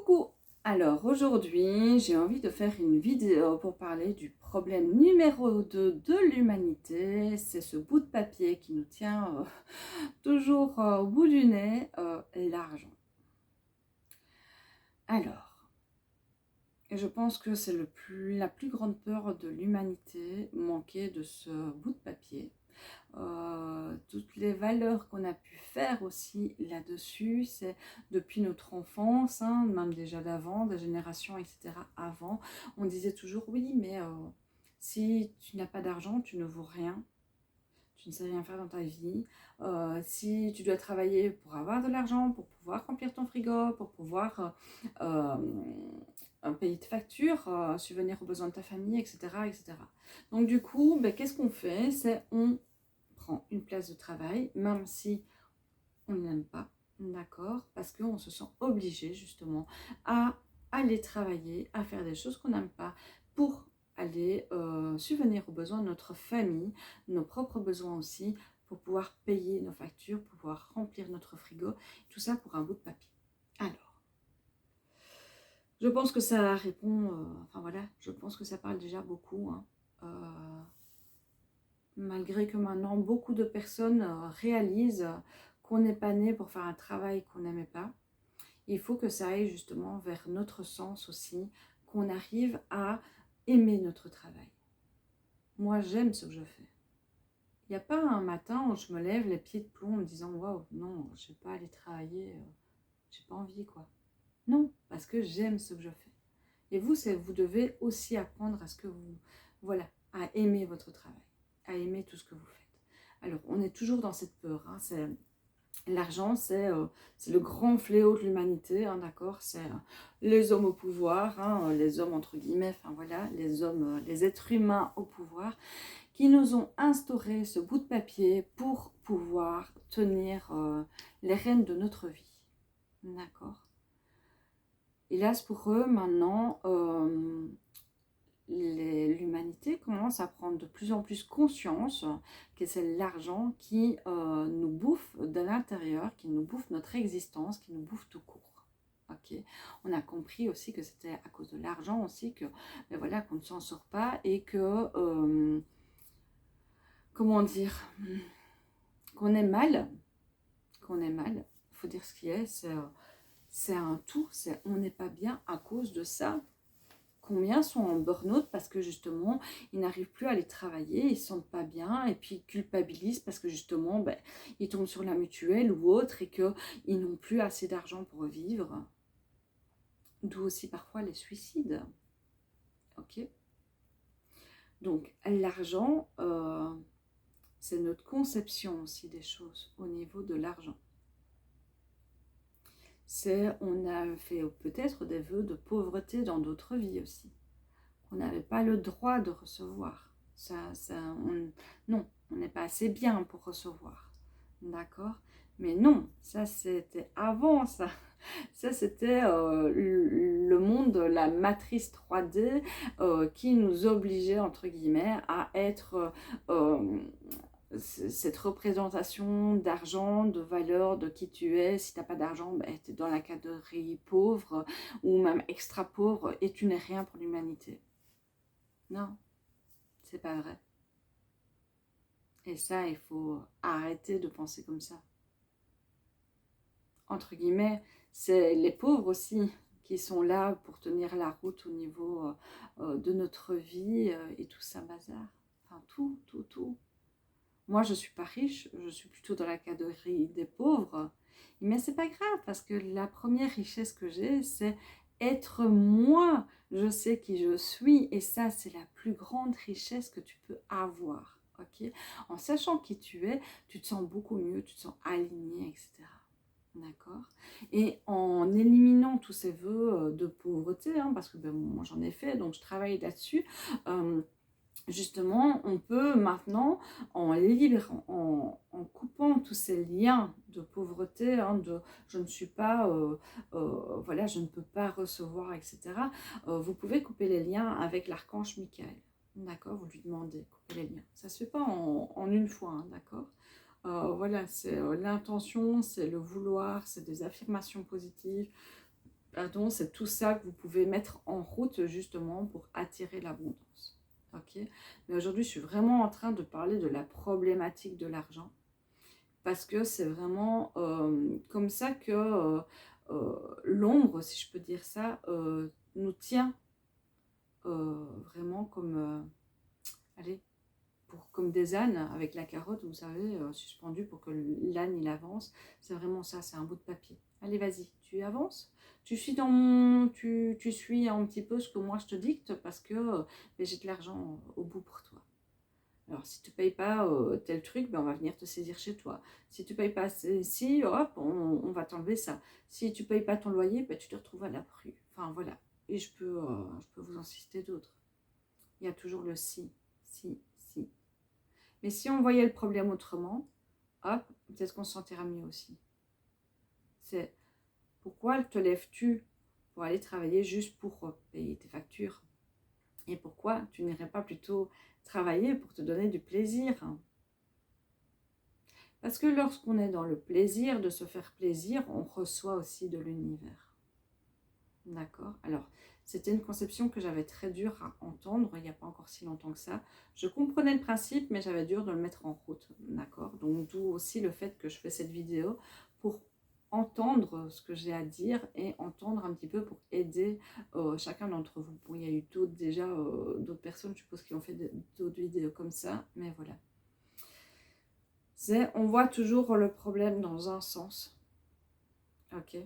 Coucou! Alors aujourd'hui, j'ai envie de faire une vidéo pour parler du problème numéro 2 de l'humanité. C'est ce bout de papier qui nous tient toujours au bout du nez, l'argent. Alors, je pense que c'est la plus grande peur de l'humanité, manquer de ce bout de papier. Toutes les valeurs qu'on a pu faire aussi là-dessus, c'est depuis notre enfance, hein, même déjà d'avant, des générations, etc. Avant, on disait toujours oui, mais si tu n'as pas d'argent, tu ne vaux rien, tu ne sais rien faire dans ta vie. Si tu dois travailler pour avoir de l'argent, pour pouvoir remplir ton frigo, pour pouvoir payer tes factures, subvenir aux besoins de ta famille, etc. etc. Donc du coup, ben, qu'est-ce qu'on fait? C'est on prend une place de travail, même si on ne l'aime pas, d'accord? Parce qu'on se sent obligé justement à aller travailler, à faire des choses qu'on n'aime pas pour aller subvenir aux besoins de notre famille, nos propres besoins aussi, pour pouvoir payer nos factures, pour pouvoir remplir notre frigo, tout ça pour un bout de papier. Alors, je pense que ça répond, enfin voilà, je pense que ça parle déjà beaucoup, hein. Malgré que maintenant beaucoup de personnes réalisent qu'on n'est pas né pour faire un travail qu'on n'aimait pas, il faut que ça aille justement vers notre sens aussi, qu'on arrive à aimer notre travail. Moi, j'aime ce que je fais. Il n'y a pas un matin où je me lève les pieds de plomb en me disant waouh, non, je ne vais pas aller travailler, j'ai pas envie quoi. Non, parce que j'aime ce que je fais. Et vous, vous devez aussi apprendre à ce que vous, voilà, à aimer votre travail, à aimer tout ce que vous faites. Alors, on est toujours dans cette peur, hein, l'argent, c'est le grand fléau de l'humanité, hein, d'accord? C'est les hommes au pouvoir, hein, les hommes entre guillemets, enfin voilà, les hommes, les êtres humains au pouvoir, qui nous ont instauré ce bout de papier pour pouvoir tenir les rênes de notre vie, d'accord? Hélas pour eux, maintenant, l'humanité commence à prendre de plus en plus conscience que c'est l'argent qui nous bouffe de l'intérieur, qui nous bouffe notre existence, qui nous bouffe tout court. Okay. On a compris aussi que c'était à cause de l'argent aussi que, ben voilà, qu'on ne s'en sort pas et que, comment dire, qu'on est mal, il faut dire ce qui est, c'est un tout, on n'est pas bien à cause de ça. Combien sont en burn-out parce que justement, ils n'arrivent plus à aller travailler, ils ne se sentent pas bien et puis ils culpabilisent parce que justement, ben, ils tombent sur la mutuelle ou autre et qu'ils n'ont plus assez d'argent pour vivre. D'où aussi parfois les suicides. Ok. Donc l'argent, c'est notre conception aussi des choses au niveau de l'argent. On a fait peut-être des vœux de pauvreté dans d'autres vies aussi. On n'avait pas le droit de recevoir. Non, on n'est pas assez bien pour recevoir. D'accord? Mais non, ça c'était avant ça. Ça c'était le monde, la matrice 3D qui nous obligeait, entre guillemets, à être cette représentation d'argent, de valeur, de qui tu es. Si tu n'as pas d'argent, ben, tu es dans la catégorie pauvre ou même extra pauvre et tu n'es rien pour l'humanité. Non, c'est pas vrai. Et ça, il faut arrêter de penser comme ça. Entre guillemets, c'est les pauvres aussi qui sont là pour tenir la route au niveau de notre vie et tout ça bazar. Enfin, tout, tout, tout. Moi, je suis pas riche, je suis plutôt dans la catégorie des pauvres. Mais c'est pas grave parce que la première richesse que j'ai, c'est être moi. Je sais qui je suis et ça, c'est la plus grande richesse que tu peux avoir. Ok? En sachant qui tu es, tu te sens beaucoup mieux, tu te sens aligné, etc. D'accord? Et en éliminant tous ces vœux de pauvreté, hein, parce que ben, moi j'en ai fait, donc je travaille là-dessus. Justement, on peut maintenant, en libérant, en coupant tous ces liens de pauvreté, hein, de je ne suis pas, voilà, je ne peux pas recevoir, etc. Vous pouvez couper les liens avec l'archange Michael. D'accord? Vous lui demandez, couper les liens. Ça ne se fait pas en une fois, hein, d'accord? Voilà, c'est l'intention, c'est le vouloir, c'est des affirmations positives. Pardon, c'est tout ça que vous pouvez mettre en route justement pour attirer l'abondance. Ok. Mais aujourd'hui, je suis vraiment en train de parler de la problématique de l'argent parce que c'est vraiment comme ça que l'ombre, si je peux dire ça, nous tient vraiment comme, allez, comme des ânes avec la carotte, vous savez, suspendue pour que l'âne il avance. C'est vraiment ça, c'est un bout de papier. Allez, vas-y, tu avances. Tu suis tu suis un petit peu ce que moi je te dicte parce que ben, j'ai de l'argent au bout pour toi. Alors, si tu ne payes pas tel truc, ben, on va venir te saisir chez toi. Si tu ne payes pas ci, hop, on va t'enlever ça. Si tu ne payes pas ton loyer, ben, tu te retrouves à la rue. Enfin, voilà. Et je peux vous en citer d'autres. Il y a toujours le si, si, si. Mais si on voyait le problème autrement, hop, peut-être qu'on se sentira mieux aussi. C'est pourquoi te lèves-tu pour aller travailler juste pour payer tes factures? Et pourquoi tu n'irais pas plutôt travailler pour te donner du plaisir? Parce que lorsqu'on est dans le plaisir de se faire plaisir, on reçoit aussi de l'univers. D'accord? Alors, c'était une conception que j'avais très dure à entendre, il n'y a pas encore si longtemps que ça. Je comprenais le principe, mais j'avais dur de le mettre en route. D'accord? Donc, d'où aussi le fait que je fais cette vidéo pour entendre ce que j'ai à dire et entendre un petit peu pour aider chacun d'entre vous. Bon, il y a eu d'autres déjà, d'autres personnes, je suppose, qui ont fait d'autres vidéos comme ça, mais voilà. On voit toujours le problème dans un sens. Ok.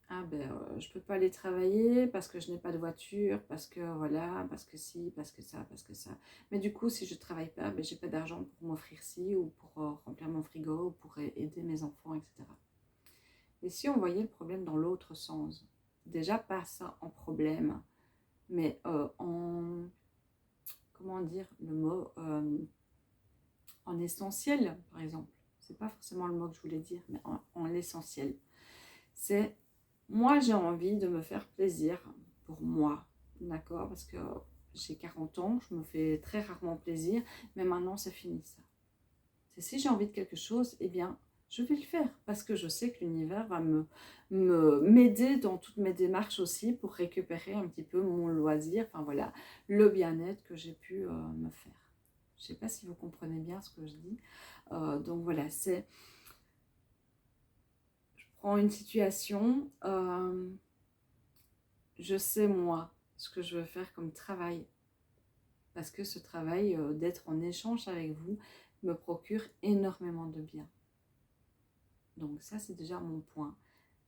Ah ben, je peux pas aller travailler parce que je n'ai pas de voiture, parce que voilà, parce que si, parce que ça, parce que ça. Mais du coup, si je travaille pas, ben, j'ai pas d'argent pour m'offrir ci ou pour remplir mon frigo ou pour aider mes enfants, etc. Et si on voyait le problème dans l'autre sens, déjà pas ça en problème, mais en, comment dire, le mot, en essentiel, par exemple. C'est pas forcément le mot que je voulais dire, mais en l'essentiel. C'est, moi j'ai envie de me faire plaisir pour moi, d'accord? Parce que j'ai 40 ans, je me fais très rarement plaisir, mais maintenant c'est fini ça. C'est si j'ai envie de quelque chose, eh bien, je vais le faire parce que je sais que l'univers va m'aider dans toutes mes démarches aussi pour récupérer un petit peu mon loisir, enfin voilà, le bien-être que j'ai pu me faire. Je ne sais pas si vous comprenez bien ce que je dis. Donc voilà, c'est... Je prends une situation, je sais moi ce que je veux faire comme travail. Parce que ce travail d'être en échange avec vous me procure énormément de bien. Donc ça, c'est déjà mon point.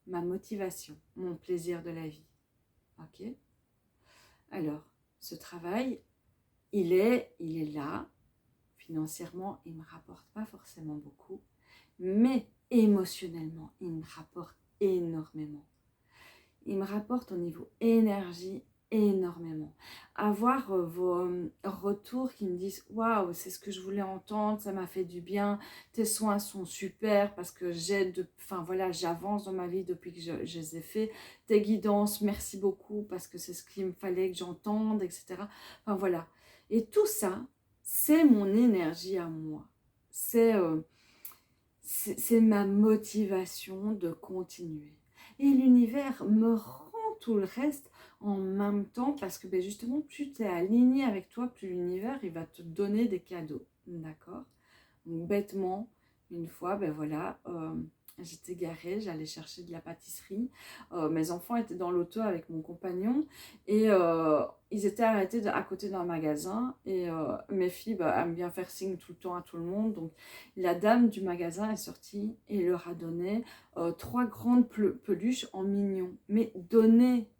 Ma motivation, mon plaisir de la vie. Ok? Alors, ce travail, il est là. Financièrement, il ne me rapporte pas forcément beaucoup. Mais émotionnellement, il me rapporte énormément. Il me rapporte au niveau énergie énormément. Avoir vos retours qui me disent « Waouh, c'est ce que je voulais entendre, ça m'a fait du bien, tes soins sont super parce que enfin voilà, j'avance dans ma vie depuis que je les ai faits, tes guidances, merci beaucoup parce que c'est ce qu'il me fallait que j'entende, etc. » Enfin voilà. Et tout ça, c'est mon énergie à moi. C'est ma motivation de continuer. Et l'univers me rend tout le reste en même temps parce que ben justement, plus tu es aligné avec toi, plus l'univers il va te donner des cadeaux. D'accord? Donc bêtement, une fois, ben voilà, j'étais garée, j'allais chercher de la pâtisserie. Mes enfants étaient dans l'auto avec mon compagnon et ils étaient arrêtés à côté d'un magasin. Et mes filles aiment bien faire signe tout le temps à tout le monde. Donc la dame du magasin est sortie et leur a donné 3 grandes peluches en mignon. Mais donner,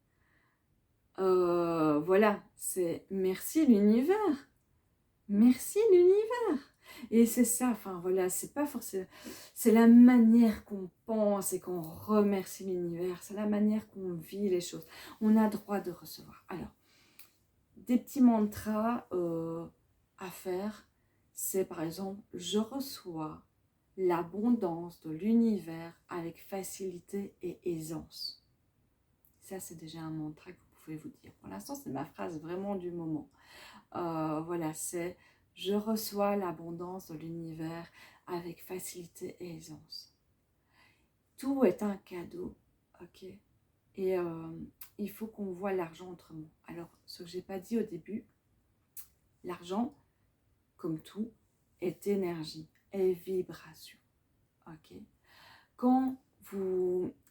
voilà, c'est merci l'univers. Merci l'univers. Et c'est ça, enfin voilà, c'est pas forcément... C'est la manière qu'on pense et qu'on remercie l'univers, c'est la manière qu'on vit les choses. On a droit de recevoir. Alors, des petits mantras à faire, c'est par exemple, je reçois l'abondance de l'univers avec facilité et aisance. Ça, c'est déjà un mantra que vous pouvez vous dire. Pour l'instant, c'est ma phrase vraiment du moment. Voilà, c'est je reçois l'abondance de l'univers avec facilité et aisance. Tout est un cadeau, ok? Et il faut qu'on voit l'argent autrement. Alors, ce que je n'ai pas dit au début, l'argent, comme tout, est énergie, est vibration. Ok. Quand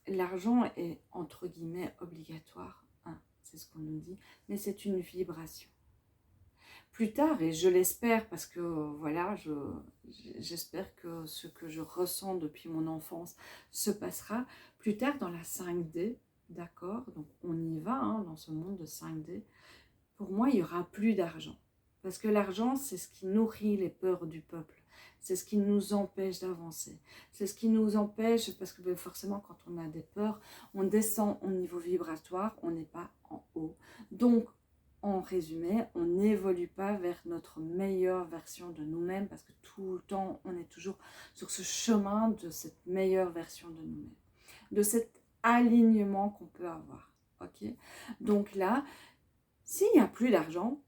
l'argent est entre guillemets obligatoire, hein, c'est ce qu'on nous dit, mais c'est une vibration. Plus tard, et je l'espère parce que voilà, j'espère que ce que je ressens depuis mon enfance se passera plus tard dans la 5D, d'accord? Donc on y va hein, dans ce monde de 5D. Pour moi, il n'y aura plus d'argent. Parce que l'argent, c'est ce qui nourrit les peurs du peuple. C'est ce qui nous empêche d'avancer. C'est ce qui nous empêche, parce que forcément, quand on a des peurs, on descend au niveau vibratoire, on n'est pas en haut. Donc, en résumé, on n'évolue pas vers notre meilleure version de nous-mêmes, parce que tout le temps, on est toujours sur ce chemin de cette meilleure version de nous-mêmes. De cet alignement qu'on peut avoir. Ok. Donc là, s'il n'y a plus d'argent,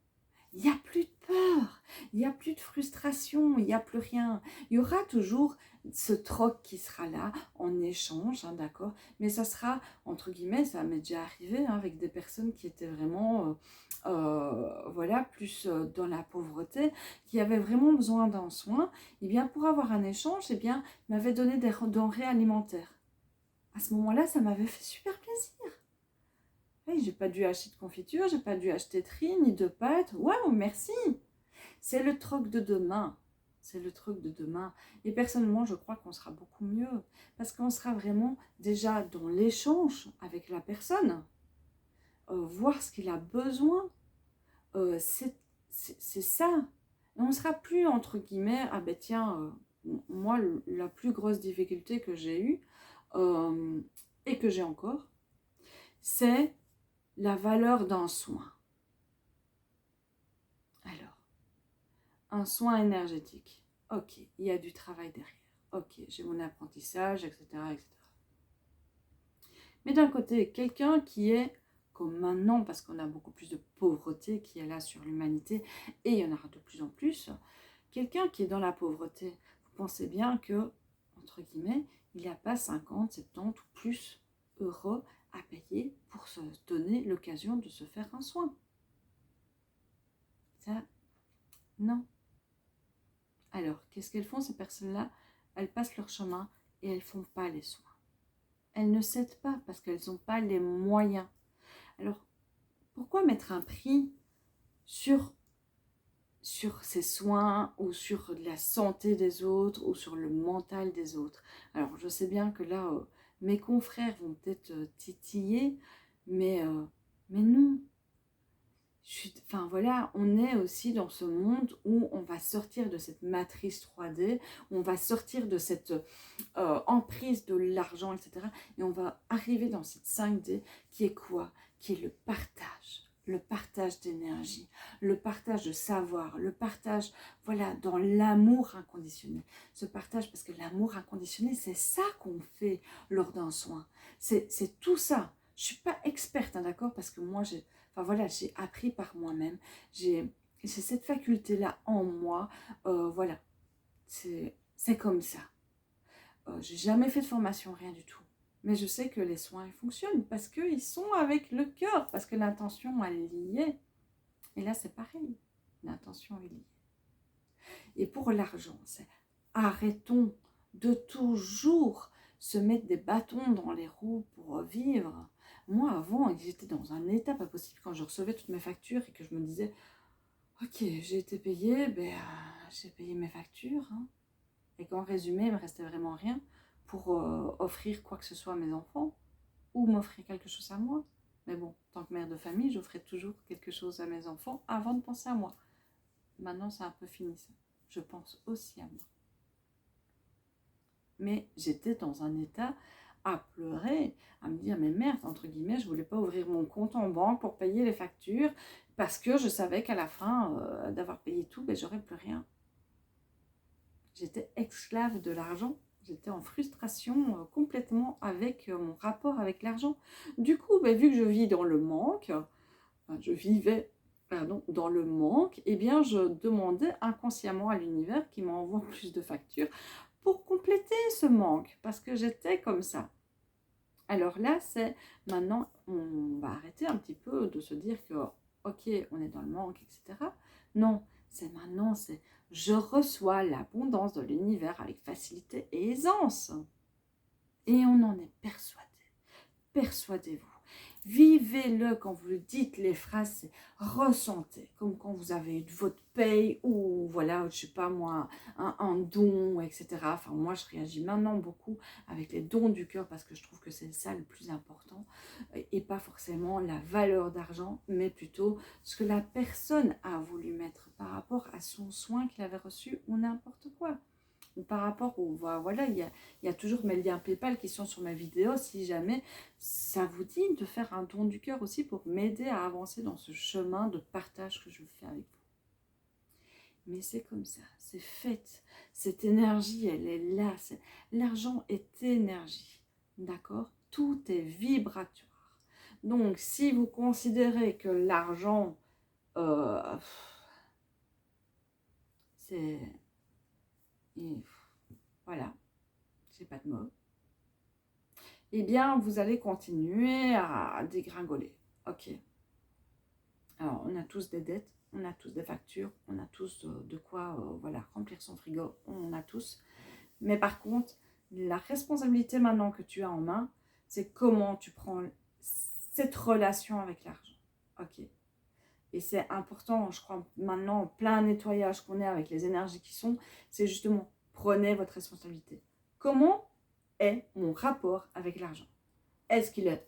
il n'y a plus de peur, il n'y a plus de frustration, il n'y a plus rien. Il y aura toujours ce troc qui sera là en échange, hein, d'accord? Mais ça sera, entre guillemets, ça m'est déjà arrivé hein, avec des personnes qui étaient vraiment, voilà, plus dans la pauvreté, qui avaient vraiment besoin d'un soin. Et bien, pour avoir un échange, eh bien, ils m'avaient donné des denrées alimentaires. À ce moment-là, ça m'avait fait super plaisir. Hey, j'ai pas dû acheter de confiture, j'ai pas dû acheter de riz, ni de pâtes. Waouh, merci. C'est le troc de demain. C'est le truc de demain. Et personnellement, je crois qu'on sera beaucoup mieux. Parce qu'on sera vraiment déjà dans l'échange avec la personne. Voir ce qu'il a besoin. C'est ça. Et on ne sera plus, entre guillemets, ah ben tiens, moi, la plus grosse difficulté que j'ai eue, et que j'ai encore, c'est la valeur d'un soin. Alors, un soin énergétique. Ok, il y a du travail derrière. Ok, j'ai mon apprentissage, etc., etc. Mais d'un côté, quelqu'un qui est, comme maintenant, parce qu'on a beaucoup plus de pauvreté qui est là sur l'humanité, et il y en aura de plus en plus, quelqu'un qui est dans la pauvreté, vous pensez bien que, entre guillemets, il n'y a pas 50, 70 ou plus euros à payer pour se donner l'occasion de se faire un soin. Ça, non. Alors, qu'est-ce qu'elles font ces personnes-là? Elles passent leur chemin et elles ne font pas les soins. Elles ne cèdent pas parce qu'elles n'ont pas les moyens. Alors, pourquoi mettre un prix sur ces soins ou sur la santé des autres ou sur le mental des autres? Alors, je sais bien que là, mes confrères vont peut-être titiller, mais non. Enfin voilà, on est aussi dans ce monde où on va sortir de cette matrice 3D, où on va sortir de cette emprise de l'argent, etc. Et on va arriver dans cette 5D qui est quoi? Qui est le partage d'énergie, le partage de savoir, le partage, voilà, dans l'amour inconditionnel. Ce partage, parce que l'amour inconditionnel, c'est ça qu'on fait lors d'un soin. C'est tout ça. Je ne suis pas experte, hein, d'accord? Parce que moi, enfin voilà, j'ai appris par moi-même. J'ai cette faculté-là en moi. Voilà, c'est comme ça. J'ai jamais fait de formation, rien du tout. Mais je sais que les soins ils fonctionnent parce qu'ils sont avec le cœur, parce que l'intention elle est liée. Et là c'est pareil, l'intention est liée. Et pour l'argent, c'est arrêtons de toujours se mettre des bâtons dans les roues pour vivre. Moi avant, j'étais dans un état pas possible quand je recevais toutes mes factures et que je me disais ok, j'ai été payée, ben, j'ai payé mes factures. Hein. Et qu'en résumé, il me restait vraiment rien pour offrir quoi que ce soit à mes enfants ou m'offrir quelque chose à moi. Mais bon, en tant que mère de famille, j'offrais toujours quelque chose à mes enfants avant de penser à moi. Maintenant, c'est un peu fini ça. Je pense aussi à moi. Mais j'étais dans un état à pleurer, à me dire, mais merde, entre guillemets, je ne voulais pas ouvrir mon compte en banque pour payer les factures parce que je savais qu'à la fin d'avoir payé tout, ben, j'aurais plus rien. J'étais esclave de l'argent. J'étais en frustration complètement avec mon rapport avec l'argent. Du coup, ben, vu que je vis dans le manque, je vivais dans le manque, eh bien, je demandais inconsciemment à l'univers qui m'envoie plus de factures pour compléter ce manque, parce que j'étais comme ça. Alors là, c'est maintenant, on va arrêter un petit peu de se dire que, ok, on est dans le manque, etc. Non, c'est maintenant, c'est je reçois l'abondance de l'univers avec facilité et aisance. Et on en est persuadé. Persuadez-vous. Vivez-le quand vous dites les phrases, c'est ressentez, comme quand vous avez eu votre paye ou voilà, je sais pas moi, un don, etc. Enfin, moi, je réagis maintenant beaucoup avec les dons du cœur parce que je trouve que c'est ça le plus important et pas forcément la valeur d'argent, mais plutôt ce que la personne a voulu mettre par rapport à son soin qu'il avait reçu ou n'importe quoi. Ou par rapport au, voilà, il y a toujours mes liens PayPal qui sont sur ma vidéo, si jamais ça vous dit de faire un don du cœur aussi pour m'aider à avancer dans ce chemin de partage que je fais avec vous. Mais c'est comme ça, c'est fait, cette énergie, elle est là, l'argent est énergie, d'accord? Tout est vibratoire. Donc, si vous considérez que l'argent, c'est... Voilà, j'ai pas de mots. Eh bien, vous allez continuer à dégringoler. Ok. Alors, on a tous des dettes, on a tous des factures, on a tous de quoi voilà, remplir son frigo, on en a tous. Mais par contre, la responsabilité maintenant que tu as en main, c'est comment tu prends cette relation avec l'argent. Ok. Et c'est important, je crois, maintenant, en plein nettoyage qu'on est avec les énergies qui sont, c'est justement, prenez votre responsabilité. Comment est mon rapport avec l'argent? Est-ce qu'il est...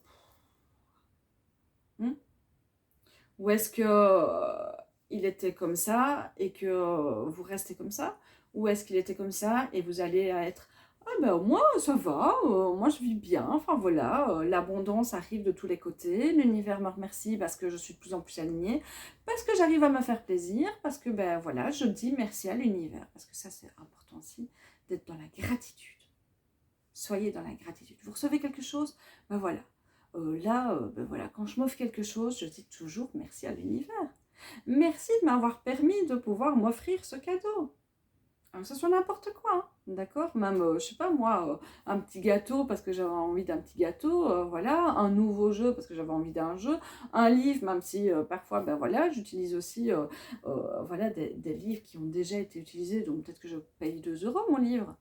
Ou est-ce que il était comme ça et que vous restez comme ça? Ou est-ce qu'il était comme ça et vous allez être ah ben moi ça va, moi je vis bien, enfin voilà, l'abondance arrive de tous les côtés, l'univers me remercie parce que je suis de plus en plus alignée, parce que j'arrive à me faire plaisir, parce que ben voilà, je dis merci à l'univers, parce que ça c'est important aussi, d'être dans la gratitude. Soyez dans la gratitude. Vous recevez quelque chose, ben voilà. Ben voilà, quand je m'offre quelque chose, je dis toujours merci à l'univers. Merci de m'avoir permis de pouvoir m'offrir ce cadeau. Que ce soit n'importe quoi, hein, d'accord? Même, je sais pas moi, un petit gâteau parce que j'avais envie d'un petit gâteau, voilà, un nouveau jeu parce que j'avais envie d'un jeu, un livre, même si parfois, ben voilà, j'utilise aussi voilà, des livres qui ont déjà été utilisés, donc peut-être que je paye 2 € mon livre.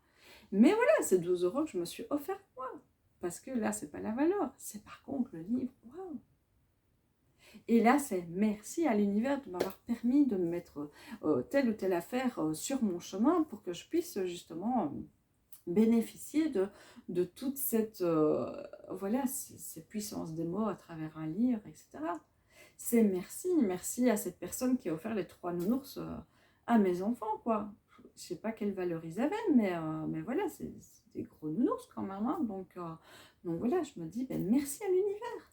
Mais voilà, c'est 12 € que je me suis offert moi. Parce que là, c'est pas la valeur, c'est par contre le livre. Waouh! Et là, c'est merci à l'univers de m'avoir permis de me mettre telle ou telle affaire sur mon chemin pour que je puisse justement bénéficier de toute cette voilà, ces puissances des mots à travers un livre, etc. C'est merci à cette personne qui a offert les 3 nounours à mes enfants, quoi. Je sais pas quelle valeur ils avaient, mais voilà, c'est des gros nounours quand même, hein. Donc voilà, je me dis, ben, merci à l'univers.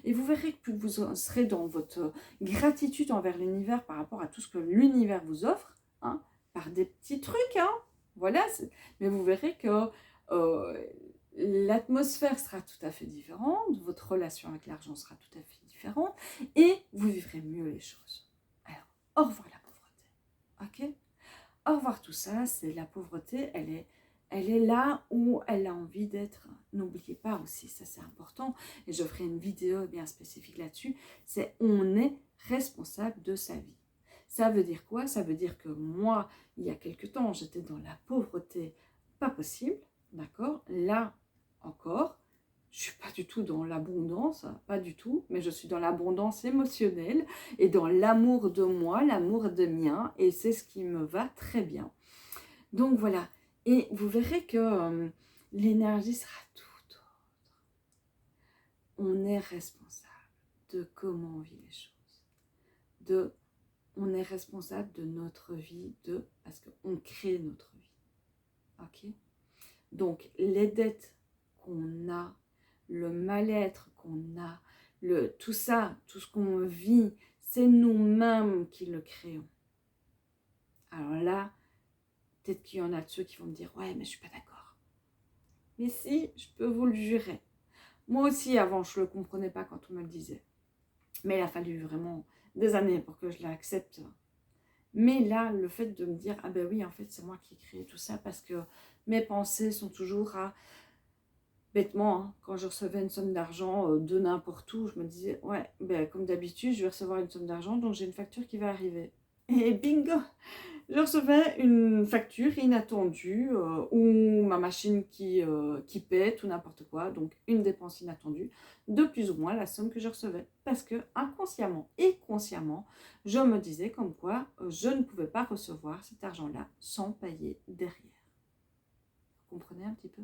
Et vous verrez que plus vous serez dans votre gratitude envers l'univers par rapport à tout ce que l'univers vous offre, hein, par des petits trucs, hein, voilà, mais vous verrez que euh, l'atmosphère sera tout à fait différente, votre relation avec l'argent sera tout à fait différente, et vous vivrez mieux les choses. Alors, au revoir la pauvreté, ok? Au revoir tout ça, c'est la pauvreté, elle est là où elle a envie d'être. N'oubliez pas aussi, ça c'est important, et je ferai une vidéo bien spécifique là-dessus, c'est on est responsable de sa vie. Ça veut dire quoi? Ça veut dire que moi, il y a quelque temps, j'étais dans la pauvreté pas possible, d'accord? Là encore, je ne suis pas du tout dans l'abondance, pas du tout, mais je suis dans l'abondance émotionnelle et dans l'amour de moi, l'amour de mien, et c'est ce qui me va très bien. Donc voilà, et vous verrez que l'énergie sera tout autre. On est responsable de comment on vit les choses, on est responsable de notre vie, parce qu'on crée notre vie. Ok? Donc les dettes qu'on a, le mal-être qu'on a, tout ça, tout ce qu'on vit, c'est nous-mêmes qui le créons. Alors là, peut-être qu'il y en a de ceux qui vont me dire « Ouais, mais je ne suis pas d'accord. » Mais si, je peux vous le jurer. Moi aussi, avant, je ne le comprenais pas quand on me le disait. Mais il a fallu vraiment des années pour que je l'accepte. Mais là, le fait de me dire « Ah ben oui, en fait, c'est moi qui ai créé tout ça parce que mes pensées sont toujours à Bêtement, hein, quand je recevais une somme d'argent de n'importe où, je me disais, ouais, ben, comme d'habitude, je vais recevoir une somme d'argent, donc j'ai une facture qui va arriver. Et bingo! Je recevais une facture inattendue ou ma machine qui pète ou n'importe quoi, donc une dépense inattendue de plus ou moins la somme que je recevais. Parce que inconsciemment et consciemment, je me disais comme quoi je ne pouvais pas recevoir cet argent-là sans payer derrière. Vous comprenez un petit peu?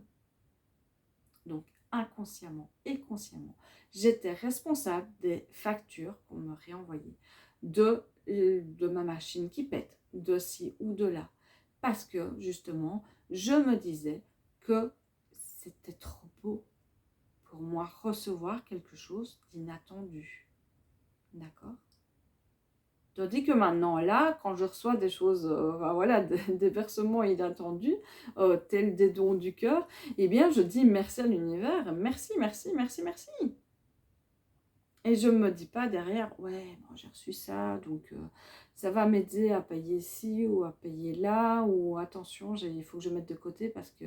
Donc inconsciemment et consciemment, j'étais responsable des factures qu'on me réenvoyait, de ma machine qui pète, de ci ou de là. Parce que justement, je me disais que c'était trop beau pour moi recevoir quelque chose d'inattendu. D'accord? Tandis que maintenant, là, quand je reçois des choses, voilà, des versements inattendus, tels des dons du cœur, eh bien, je dis merci à l'univers, merci, merci, merci, merci. Et je ne me dis pas derrière, ouais, bon, j'ai reçu ça, donc ça va m'aider à payer ici ou à payer là, ou attention, il faut que je mette de côté parce que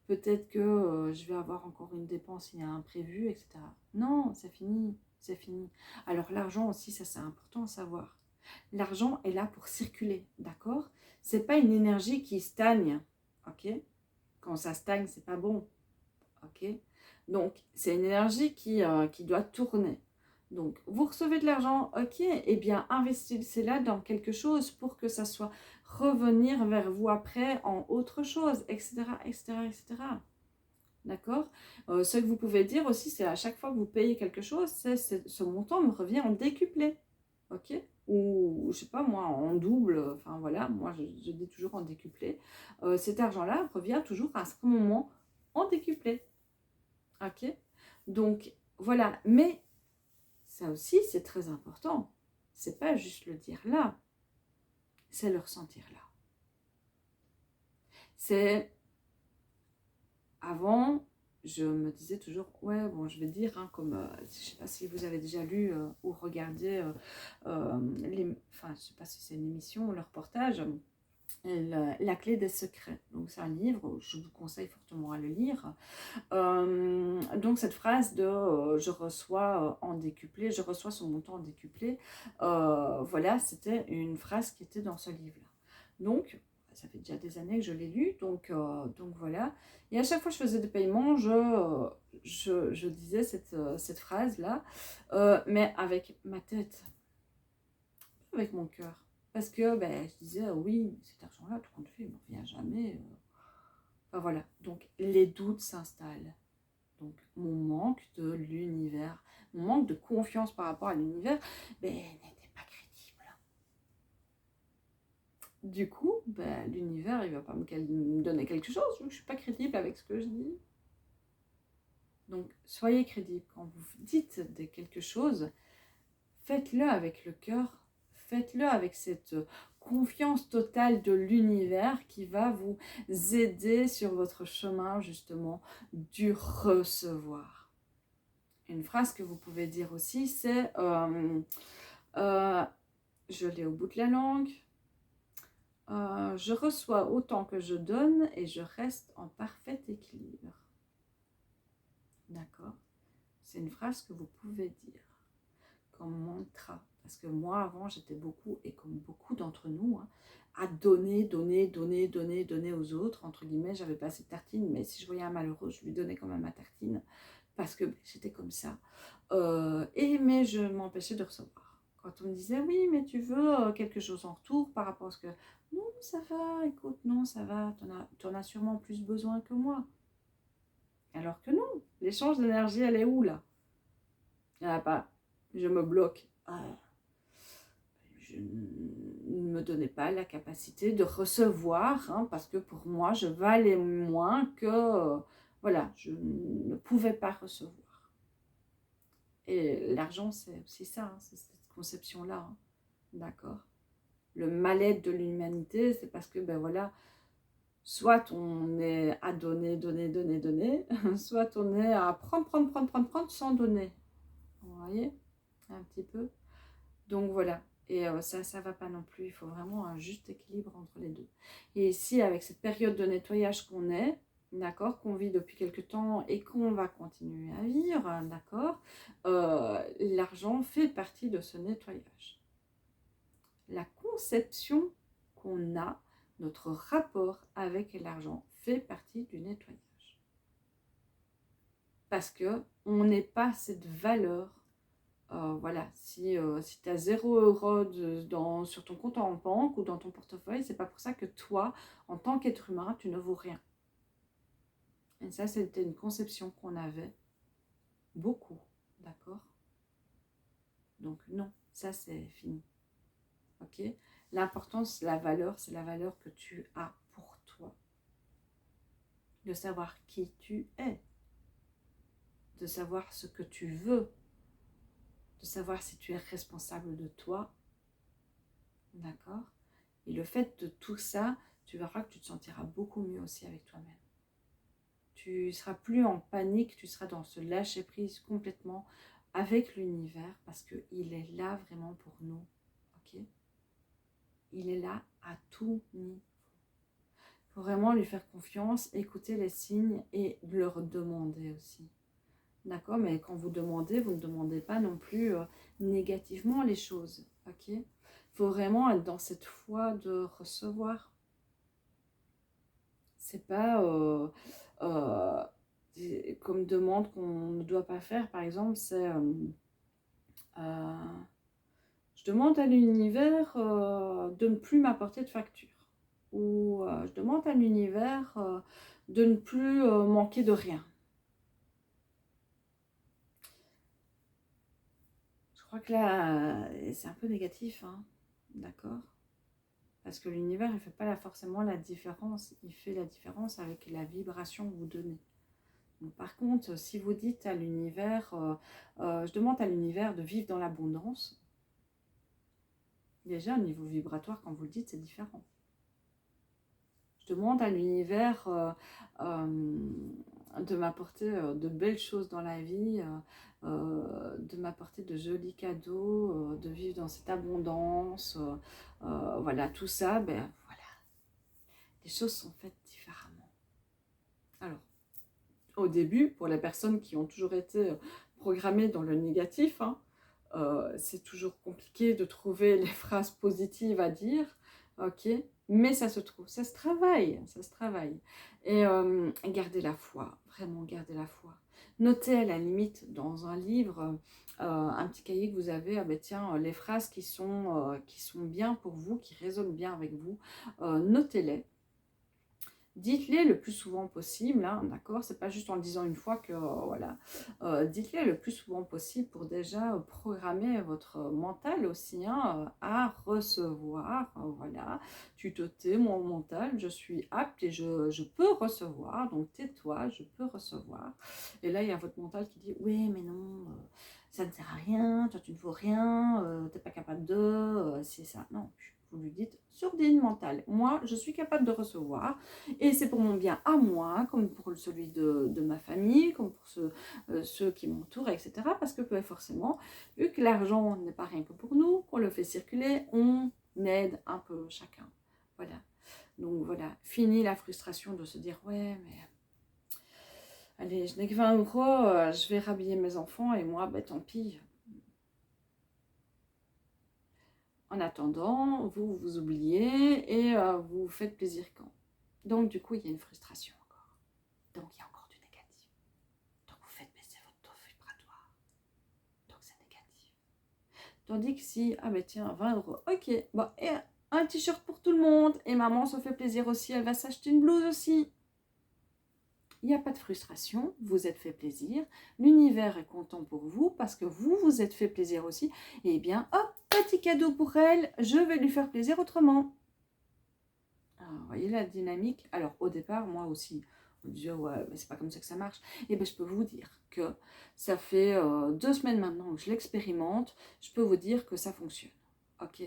peut-être que je vais avoir encore une dépense imprévue, etc. Non, c'est fini, c'est fini. Alors l'argent aussi, ça c'est important à savoir. L'argent est là pour circuler, d'accord? C'est pas une énergie qui stagne, ok? Quand ça stagne, c'est pas bon, ok? Donc, c'est une énergie qui doit tourner. Donc, vous recevez de l'argent, ok, eh bien, investissez-la dans quelque chose pour que ça soit revenir vers vous après en autre chose, etc., etc., etc. D'accord? Ce que vous pouvez dire aussi, c'est à chaque fois que vous payez quelque chose, ce montant me revient en décuplé, ok? Ou, je sais pas moi, en double, enfin voilà, moi je dis toujours en décuplé. Cet argent-là revient toujours à ce moment en décuplé. Ok? Donc, voilà. Mais ça aussi, c'est très important. C'est pas juste le dire là, c'est le ressentir là. C'est avant, je me disais toujours, ouais, bon, je vais dire, hein, comme, je sais pas si vous avez déjà lu ou regardé, enfin, je sais pas si c'est une émission ou le reportage, La clé des secrets. Donc, c'est un livre, je vous conseille fortement à le lire. Donc cette phrase de je reçois en décuplé, je reçois son montant en décuplé, voilà, c'était une phrase qui était dans ce livre-là. Donc, ça fait déjà des années que je l'ai lu, donc voilà. Et à chaque fois que je faisais des paiements, je disais cette phrase-là, mais avec ma tête, avec mon cœur. Parce que ben, je disais, ah oui, cet argent-là, tout compte fait, il ne me revient jamais. Enfin, voilà, donc les doutes s'installent. Donc, mon manque de l'univers, mon manque de confiance par rapport à l'univers, ben, n'était pas crédible. Du coup, ben, l'univers, il ne va pas me donner quelque chose, vu que je ne suis pas crédible avec ce que je dis. Donc, soyez crédible. Quand vous dites quelque chose, faites-le avec le cœur, faites-le avec cette confiance totale de l'univers qui va vous aider sur votre chemin, justement, du recevoir. Une phrase que vous pouvez dire aussi, c'est je l'ai au bout de la langue, je reçois autant que je donne et je reste en parfait équilibre. D'accord? C'est une phrase que vous pouvez dire comme mantra. Parce que moi, avant, j'étais beaucoup, et comme beaucoup d'entre nous, hein, à donner, donner, donner, donner, donner aux autres. Entre guillemets, j'avais pas assez de tartines, mais si je voyais un malheureux, je lui donnais quand même ma tartine. Parce que j'étais comme ça. Mais je m'empêchais de recevoir. Quand on me disait, oui, mais tu veux quelque chose en retour par rapport à ce que... Non, ça va, écoute, non, ça va, t'en as sûrement plus besoin que moi. Alors que non, l'échange d'énergie, elle est où, là? Il n'y en a pas. Je me bloque. Je ne me donnais pas la capacité de recevoir, hein, parce que pour moi, je valais moins que... voilà, je ne pouvais pas recevoir. Et l'argent, c'est aussi ça, hein, c'est cette conception-là, hein, d'accord? Le mal-être de l'humanité, c'est parce que, ben voilà, soit on est à donner, donner, donner, donner, soit on est à prendre, prendre, prendre, prendre, prendre sans donner. Vous voyez, un petit peu. Donc voilà, et ça ne va pas non plus, il faut vraiment un juste équilibre entre les deux. Et ici, avec cette période de nettoyage qu'on est, d'accord, qu'on vit depuis quelque temps et qu'on va continuer à vivre, d'accord, l'argent fait partie de ce nettoyage. La conception qu'on a, notre rapport avec l'argent fait partie du nettoyage. Parce qu'on n'est pas cette valeur. Voilà, si tu as 0 € sur ton compte en banque ou dans ton portefeuille, c'est pas pour ça que toi, en tant qu'être humain, tu ne vaux rien. Et ça, c'était une conception qu'on avait beaucoup, d'accord? Donc non, ça c'est fini, ok? L'important, c'est la valeur que tu as pour toi. De savoir qui tu es, de savoir ce que tu veux, de savoir si tu es responsable de toi, d'accord? Et le fait de tout ça, tu verras que tu te sentiras beaucoup mieux aussi avec toi-même. Tu seras plus en panique, tu seras dans ce lâcher-prise complètement avec l'univers parce qu'il est là vraiment pour nous, ok? Il est là à tout niveau. Il faut vraiment lui faire confiance, écouter les signes et leur demander aussi. D'accord? Mais quand vous demandez, vous ne demandez pas non plus négativement les choses, ok? Il faut vraiment être dans cette foi de recevoir. C'est pas comme demande qu'on ne doit pas faire, par exemple, c'est je demande à l'univers de ne plus m'apporter de facture. Ou je demande à l'univers de ne plus manquer de rien. Je crois que là, c'est un peu négatif, hein, d'accord? Parce que l'univers, il ne fait pas forcément la différence. Il fait la différence avec la vibration que vous donnez. Donc, par contre, si vous dites à l'univers, je demande à l'univers de vivre dans l'abondance, déjà au niveau vibratoire, quand vous le dites, c'est différent. Je demande à l'univers de m'apporter de belles choses dans la vie, de m'apporter de jolis cadeaux, de vivre dans cette abondance, voilà, tout ça, ben voilà, les choses sont faites différemment. Alors, au début, pour les personnes qui ont toujours été programmées dans le négatif, hein, c'est toujours compliqué de trouver les phrases positives à dire, ok, mais ça se trouve, ça se travaille, ça se travaille. Et gardez la foi, vraiment gardez la foi. Notez à la limite dans un livre, un petit cahier que vous avez, ah ben tiens, les phrases qui sont bien pour vous, qui résonnent bien avec vous, notez-les. Dites-les le plus souvent possible, hein, d'accord? C'est pas juste en le disant une fois que, voilà. Dites-les le plus souvent possible pour déjà programmer votre mental aussi, hein, à recevoir, voilà. Tu te tais, mon mental, je suis apte et je peux recevoir, donc tais-toi, je peux recevoir. Et là, il y a votre mental qui dit, oui, mais non, ça ne sert à rien, toi tu ne vaux rien, t'es pas capable de, c'est ça. Non, vous lui dites, sourdine mentale, moi je suis capable de recevoir, et c'est pour mon bien à moi, comme pour celui de ma famille, comme pour ceux qui m'entourent, etc. Parce que forcément, vu que l'argent n'est pas rien que pour nous, qu'on le fait circuler, on aide un peu chacun. Voilà. Donc voilà, fini la frustration de se dire, ouais, mais allez, je n'ai que 20 €, je vais rhabiller mes enfants, et moi, ben tant pis. En attendant, vous vous oubliez et vous vous faites plaisir quand. Donc du coup, il y a une frustration encore. Donc il y a encore du négatif. Donc vous faites baisser votre taux vibratoire. Donc c'est négatif. Tandis que si, ah ben tiens, 20 €, ok, bon, et un t-shirt pour tout le monde, et maman se fait plaisir aussi, elle va s'acheter une blouse aussi. Il n'y a pas de frustration, vous êtes fait plaisir, l'univers est content pour vous parce que vous vous êtes fait plaisir aussi, et bien hop, petit cadeau pour elle, je vais lui faire plaisir autrement. Alors, vous voyez la dynamique? Alors au départ, moi aussi, on me disait ouais, mais c'est pas comme ça que ça marche. Et bien je peux vous dire que ça fait 2 semaines maintenant que je l'expérimente, je peux vous dire que ça fonctionne. Ok?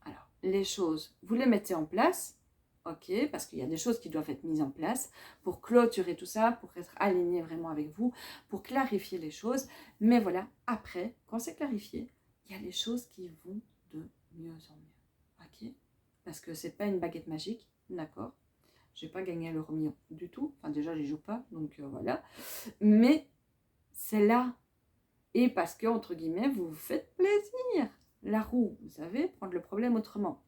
Alors, les choses, vous les mettez en place, ok, parce qu'il y a des choses qui doivent être mises en place pour clôturer tout ça, pour être aligné vraiment avec vous, pour clarifier les choses. Mais voilà, après, quand c'est clarifié, il y a les choses qui vont de mieux en mieux, ok? Parce que c'est pas une baguette magique, d'accord? Je n'ai pas gagné l'euro million du tout. Enfin, déjà, je n'y joue pas, donc voilà. Mais c'est là. Et parce que, entre guillemets, vous vous faites plaisir. La roue, vous savez, prendre le problème autrement.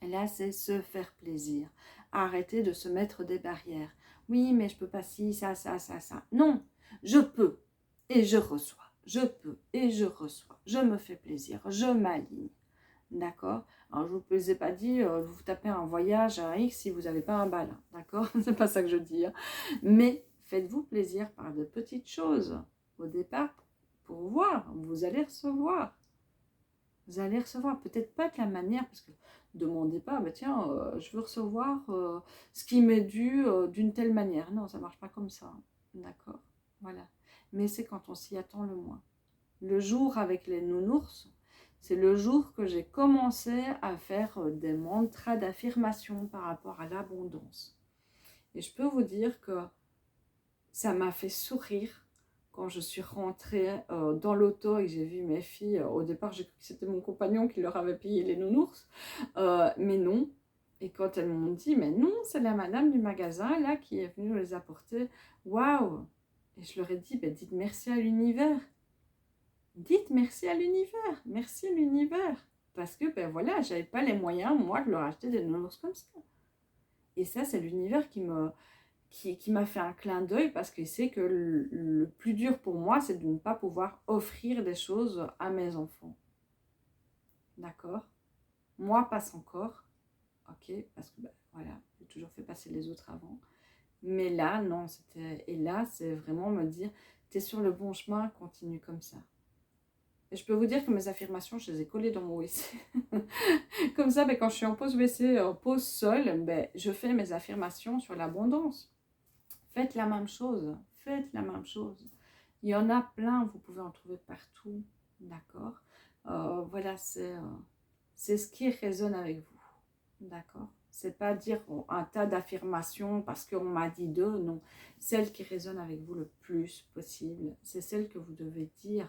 Et là, c'est se faire plaisir. Arrêter de se mettre des barrières. Oui, mais je peux pas ci, ça, ça, ça, ça. Non, je peux et je reçois. Je peux et je reçois. Je me fais plaisir. Je m'aligne. D'accord? Alors, je ne vous ai pas dit, vous tapez un voyage à X si vous n'avez pas un bal. D'accord? C'est pas ça que je dis. Hein. Mais faites-vous plaisir par de petites choses. Au départ, pour voir, vous allez recevoir. Vous allez recevoir, peut-être pas de la manière, parce que ne demandez pas, bah tiens, je veux recevoir ce qui m'est dû d'une telle manière. Non, ça ne marche pas comme ça. D'accord? Voilà. Mais c'est quand on s'y attend le moins. Le jour avec les nounours, c'est le jour que j'ai commencé à faire des mantras d'affirmation par rapport à l'abondance. Et je peux vous dire que ça m'a fait sourire quand je suis rentrée dans l'auto et que j'ai vu mes filles. Au départ, j'ai cru que c'était mon compagnon qui leur avait payé les nounours, mais non. Et quand elles m'ont dit, mais non, c'est la madame du magasin là qui est venue nous les apporter. Waouh! Et je leur ai dit, ben, dites merci à l'univers. Dites merci à l'univers. Merci à l'univers. Parce que, ben voilà, j'avais pas les moyens, moi, de leur acheter des nounours comme ça. Et ça, c'est l'univers qui m'a fait un clin d'œil parce qu'il sait que le plus dur pour moi, c'est de ne pas pouvoir offrir des choses à mes enfants. D'accord? Moi, passe encore. Ok? Parce que, ben, voilà, j'ai toujours fait passer les autres avant. Mais là, non, c'était... Et là, c'est vraiment me dire, t'es sur le bon chemin, continue comme ça. Et je peux vous dire que mes affirmations, je les ai collées dans mon WC. Comme ça, ben, quand je suis en pause WC, en pause seule, ben, je fais mes affirmations sur l'abondance. Faites la même chose. Faites la même chose. Il y en a plein, vous pouvez en trouver partout. D'accord? Voilà, c'est ce qui résonne avec vous. D'accord? C'est pas dire un tas d'affirmations parce qu'on m'a dit deux, non. Celle qui résonne avec vous le plus possible, c'est celle que vous devez dire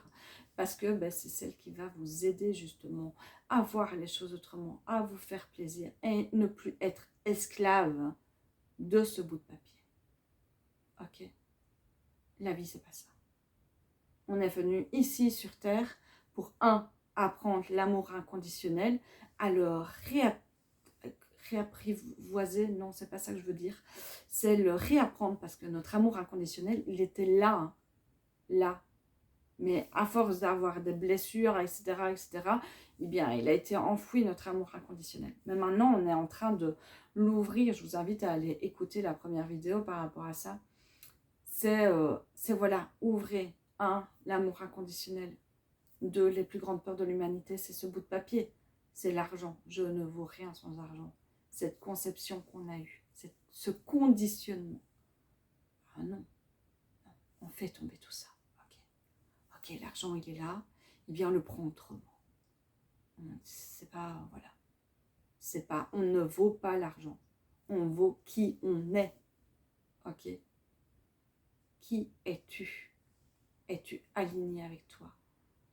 parce que ben, c'est celle qui va vous aider justement à voir les choses autrement, à vous faire plaisir et ne plus être esclave de ce bout de papier. Ok? La vie, c'est pas ça. On est venu ici sur Terre pour apprendre l'amour inconditionnel, à le réapprivoiser, non, c'est pas ça que je veux dire, c'est le réapprendre parce que notre amour inconditionnel, il était là, hein, là. Mais à force d'avoir des blessures, etc., eh bien, il a été enfoui, notre amour inconditionnel. Mais maintenant, on est en train de l'ouvrir. Je vous invite à aller écouter la première vidéo par rapport à ça. C'est voilà, ouvrez, l'amour inconditionnel. Deux, les plus grandes peurs de l'humanité, c'est ce bout de papier. C'est l'argent. Je ne vaux rien sans argent. Cette conception qu'on a eue, ce conditionnement. Ah non, non, on fait tomber tout ça. Ok, l'argent, il est là, eh bien, on le prend autrement. C'est pas, voilà. C'est pas, on ne vaut pas l'argent. On vaut qui on est. Ok? Qui es-tu? Es-tu aligné avec toi?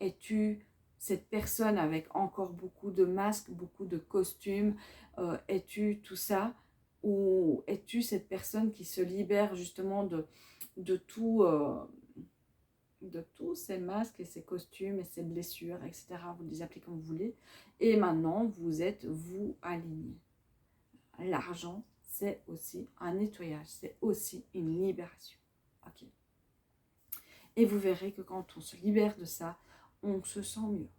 Es-tu cette personne avec encore beaucoup de masques, beaucoup de costumes? Es-tu tout ça? Ou es-tu cette personne qui se libère justement de tout... de tous ces masques et ces costumes et ces blessures, etc. Vous les appelez comme vous voulez. Et maintenant, vous êtes, vous, aligné. L'argent, c'est aussi un nettoyage, c'est aussi une libération. Ok. Et vous verrez que quand on se libère de ça, on se sent mieux.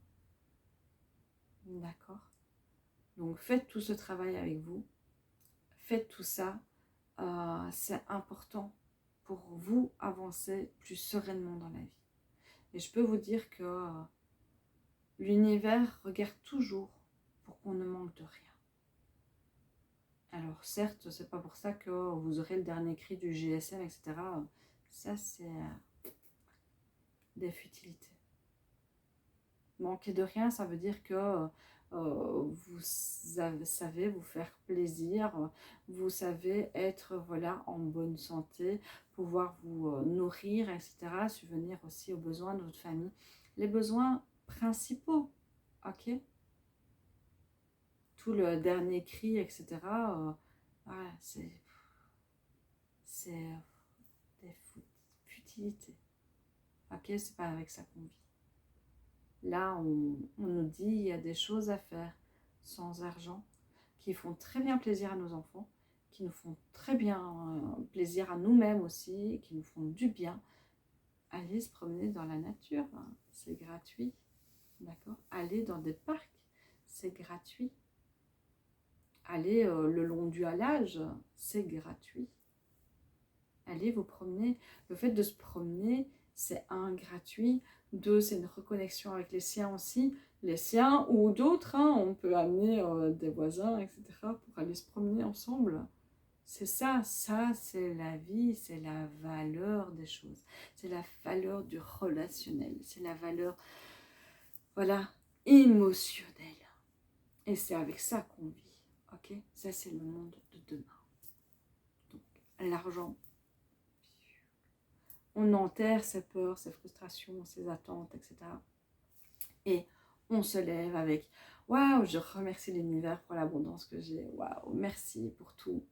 D'accord? Donc, faites tout ce travail avec vous. Faites tout ça. C'est important pour vous avancer plus sereinement dans la vie. Et je peux vous dire que l'univers regarde toujours pour qu'on ne manque de rien. Alors certes, c'est pas pour ça que vous aurez le dernier cri du GSM, etc. Ça, c'est des futilités. Manquer de rien, ça veut dire que vous savez vous faire plaisir, vous savez être voilà, en bonne santé, pouvoir vous nourrir, etc. Subvenir aussi aux besoins de votre famille. Les besoins principaux, ok? Tout le dernier cri, etc. Voilà, c'est des futilités. Ok, c'est pas avec ça qu'on vit. Là, on nous dit il y a des choses à faire sans argent qui font très bien plaisir à nos enfants, qui nous font très bien plaisir à nous-mêmes aussi, qui nous font du bien. Aller se promener dans la nature, hein, c'est gratuit, d'accord. Aller dans des parcs, c'est gratuit. Aller le long du halage, c'est gratuit. Allez vous promener. Le fait de se promener, c'est un, gratuit. Deux, c'est une reconnexion avec les siens aussi. Les siens ou d'autres, hein, on peut amener des voisins, etc. pour aller se promener ensemble. C'est ça, c'est la vie, c'est la valeur des choses. C'est la valeur du relationnel, c'est la valeur, voilà, émotionnelle. Et c'est avec ça qu'on vit, ok? Ça, c'est le monde de demain. Donc, l'argent, on enterre ses peurs, ses frustrations, ses attentes, etc. Et on se lève avec « Waouh, je remercie l'univers pour l'abondance que j'ai. Waouh, merci pour tout. »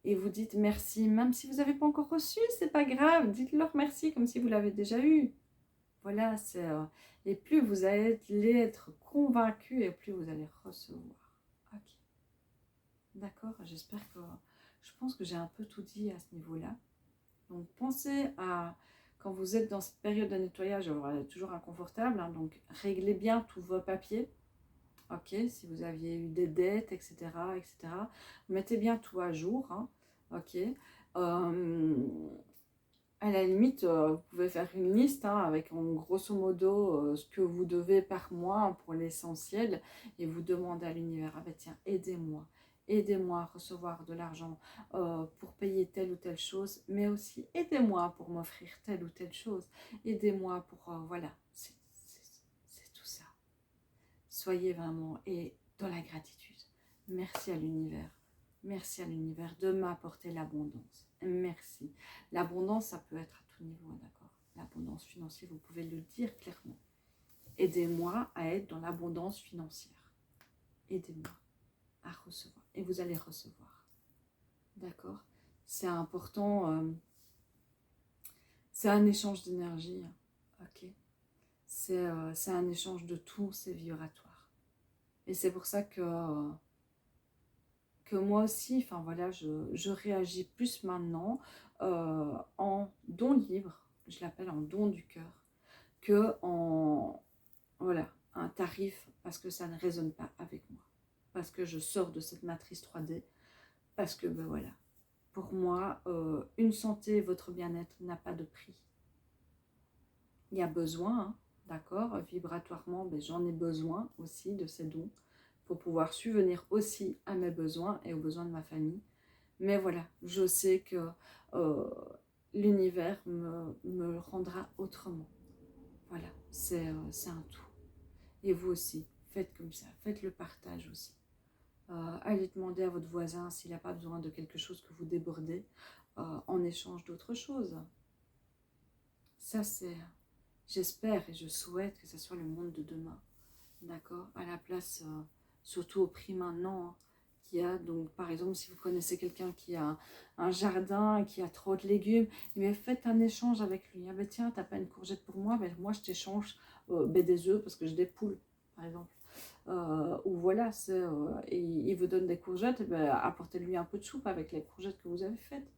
Et vous dites merci, même si vous n'avez pas encore reçu, c'est pas grave. Dites-leur merci comme si vous l'avez déjà eu. Voilà, c'est... et plus vous allez être convaincu, et plus vous allez recevoir. Ok. D'accord, j'espère que... Je pense que j'ai un peu tout dit à ce niveau-là. Donc pensez à, quand vous êtes dans cette période de nettoyage, toujours inconfortable, hein, donc réglez bien tous vos papiers, ok, si vous aviez eu des dettes, etc., etc., mettez bien tout à jour, hein, ok, à la limite, vous pouvez faire une liste hein, avec en grosso modo ce que vous devez par mois pour l'essentiel et vous demandez à l'univers, ah ben tiens, aidez-moi à recevoir de l'argent pour payer telle ou telle chose, mais aussi aidez-moi pour m'offrir telle ou telle chose, aidez-moi pour, voilà, c'est tout ça. Soyez vraiment, et dans la gratitude, merci à l'univers. Merci à l'univers de m'apporter l'abondance. Merci. L'abondance, ça peut être à tout niveau, d'accord? L'abondance financière, vous pouvez le dire clairement. Aidez-moi à être dans l'abondance financière. Aidez-moi à recevoir. Et vous allez recevoir. D'accord? C'est important. C'est un échange d'énergie. Ok? C'est un échange de tout, c'est vibratoire. Et c'est pour ça que moi aussi, enfin voilà, je réagis plus maintenant en don libre, je l'appelle en don du cœur, que en voilà, un tarif parce que ça ne résonne pas avec moi, parce que je sors de cette matrice 3D, parce que ben voilà, pour moi, une santé, votre bien-être n'a pas de prix. Il y a besoin, hein, d'accord, vibratoirement, ben, j'en ai besoin aussi de ces dons pour pouvoir subvenir aussi à mes besoins et aux besoins de ma famille. Mais voilà, je sais que l'univers me rendra autrement. Voilà, c'est un tout. Et vous aussi, faites comme ça, faites le partage aussi. Allez demander à votre voisin s'il n'a pas besoin de quelque chose que vous débordez en échange d'autre chose. Ça, c'est, j'espère et je souhaite que ce soit le monde de demain. D'accord? À la place, surtout au prix maintenant, hein, qu'il y a. Donc, par exemple, si vous connaissez quelqu'un qui a un jardin, qui a trop de légumes, mais faites un échange avec lui. Ah ben tiens, t'as pas une courgette pour moi? Ben moi, je t'échange ben, des œufs parce que j'ai des poules, par exemple. Ou voilà, et il vous donne des courgettes, et ben, apportez-lui un peu de soupe avec les courgettes que vous avez faites.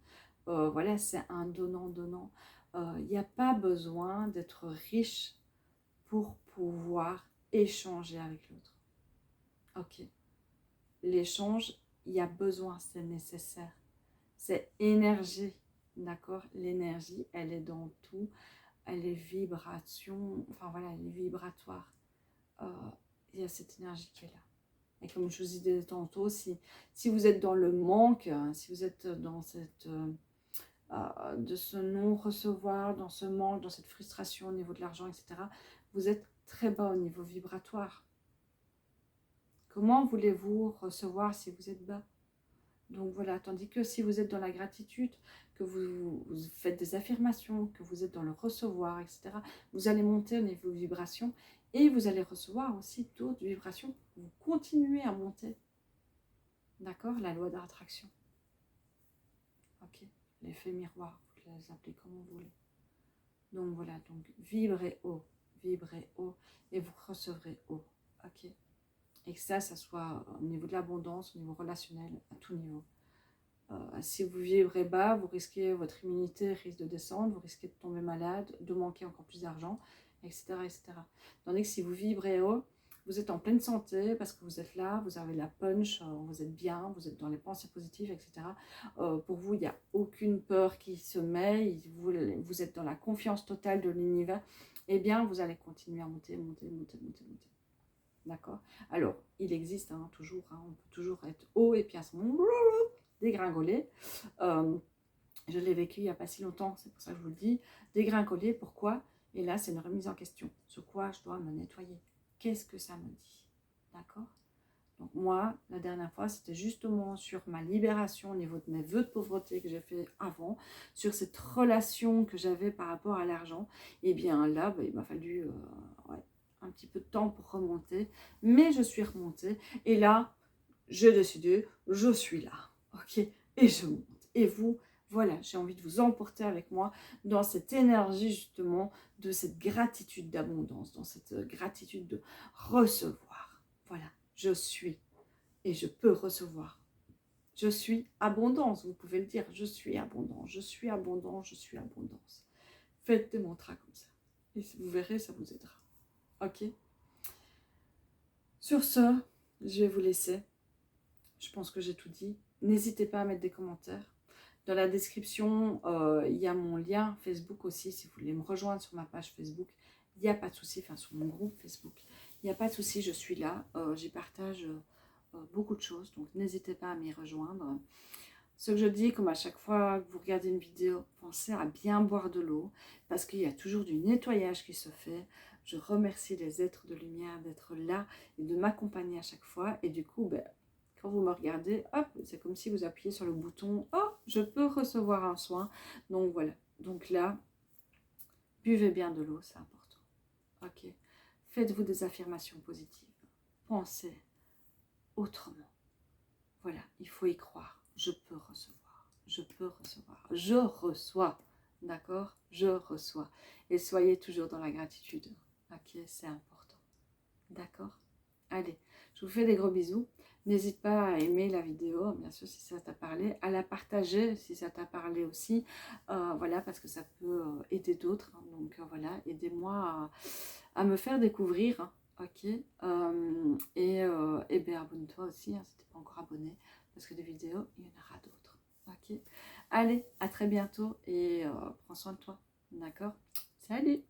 Voilà, c'est un donnant-donnant. Il n'y a pas besoin d'être riche pour pouvoir échanger avec l'autre. Ok. L'échange, il y a besoin, c'est nécessaire. C'est énergie, d'accord? L'énergie, elle est dans tout. Elle est vibration, enfin voilà, elle est vibratoire. Il y a cette énergie qui est là. Et comme je vous disais tantôt, si vous êtes dans le manque, si vous êtes dans cette... de ce non-recevoir, dans ce manque, dans cette frustration au niveau de l'argent, etc., vous êtes très bas au niveau vibratoire. Comment voulez-vous recevoir si vous êtes bas? Donc voilà, tandis que si vous êtes dans la gratitude, que vous faites des affirmations, que vous êtes dans le recevoir, etc., vous allez monter au niveau vibration et vous allez recevoir aussi d'autres vibrations. Vous continuez à monter. D'accord? La loi d'attraction. ok? L'effet miroir, vous les appelez comme vous voulez. Donc voilà, donc vibrez haut, et vous recevrez haut, ok? Et que ça soit au niveau de l'abondance, au niveau relationnel, à tout niveau. Si vous vibrez bas, vous risquez, votre immunité risque de descendre, vous risquez de tomber malade, de manquer encore plus d'argent, etc., etc. Tandis que si vous vibrez haut, vous êtes en pleine santé parce que vous êtes là, vous avez la punch, vous êtes bien, vous êtes dans les pensées positives, etc. Pour vous, il n'y a aucune peur qui se met, vous êtes dans la confiance totale de l'univers, eh bien, vous allez continuer à monter, monter, monter, monter, monter. D'accord? Alors, il existe toujours, on peut toujours être haut et puis à ce moment, dégringoler. Je l'ai vécu il n'y a pas si longtemps, c'est pour ça que je vous le dis. Dégringoler, pourquoi? Et là, c'est une remise en question. Sur quoi je dois me nettoyer? Qu'est-ce que ça me dit? D'accord? Donc moi, la dernière fois, c'était justement sur ma libération au niveau de mes vœux de pauvreté que j'ai fait avant, sur cette relation que j'avais par rapport à l'argent. Et bien là, il m'a fallu un petit peu de temps pour remonter, mais je suis remontée. Et là, j'ai décidé, je suis là, ok? Et je monte. Et vous, voilà, j'ai envie de vous emporter avec moi dans cette énergie justement de cette gratitude d'abondance, dans cette gratitude de recevoir. Voilà, je suis et je peux recevoir. Je suis abondance, vous pouvez le dire, je suis abondance, je suis abondance, je suis abondance. Faites des mantras comme ça et vous verrez, ça vous aidera. Ok? Sur ce, je vais vous laisser. Je pense que j'ai tout dit. N'hésitez pas à mettre des commentaires. Dans la description, il y a mon lien Facebook aussi, si vous voulez me rejoindre sur ma page Facebook. Il n'y a pas de souci, enfin sur mon groupe Facebook. Il n'y a pas de souci, je suis là. J'y partage beaucoup de choses, donc n'hésitez pas à m'y rejoindre. Ce que je dis, comme à chaque fois que vous regardez une vidéo, pensez à bien boire de l'eau, parce qu'il y a toujours du nettoyage qui se fait. Je remercie les êtres de lumière d'être là et de m'accompagner à chaque fois. Et du coup, quand vous me regardez, hop, c'est comme si vous appuyez sur le bouton, oh, je peux recevoir un soin. Donc voilà, donc là, buvez bien de l'eau, c'est important. Ok, faites-vous des affirmations positives. Pensez autrement. Voilà, il faut y croire. Je peux recevoir. Je peux recevoir. Je reçois. D'accord? Je reçois. Et soyez toujours dans la gratitude. Ok, c'est important. D'accord? Allez, je vous fais des gros bisous. N'hésite pas à aimer la vidéo, bien sûr, si ça t'a parlé, à la partager si ça t'a parlé aussi. Voilà, parce que ça peut aider d'autres. Donc voilà, aidez-moi à me faire découvrir. Ok, et bien abonne-toi aussi si tu n'es pas encore abonné, parce que des vidéos, il y en aura d'autres. Ok, allez, à très bientôt et prends soin de toi. D'accord? Salut!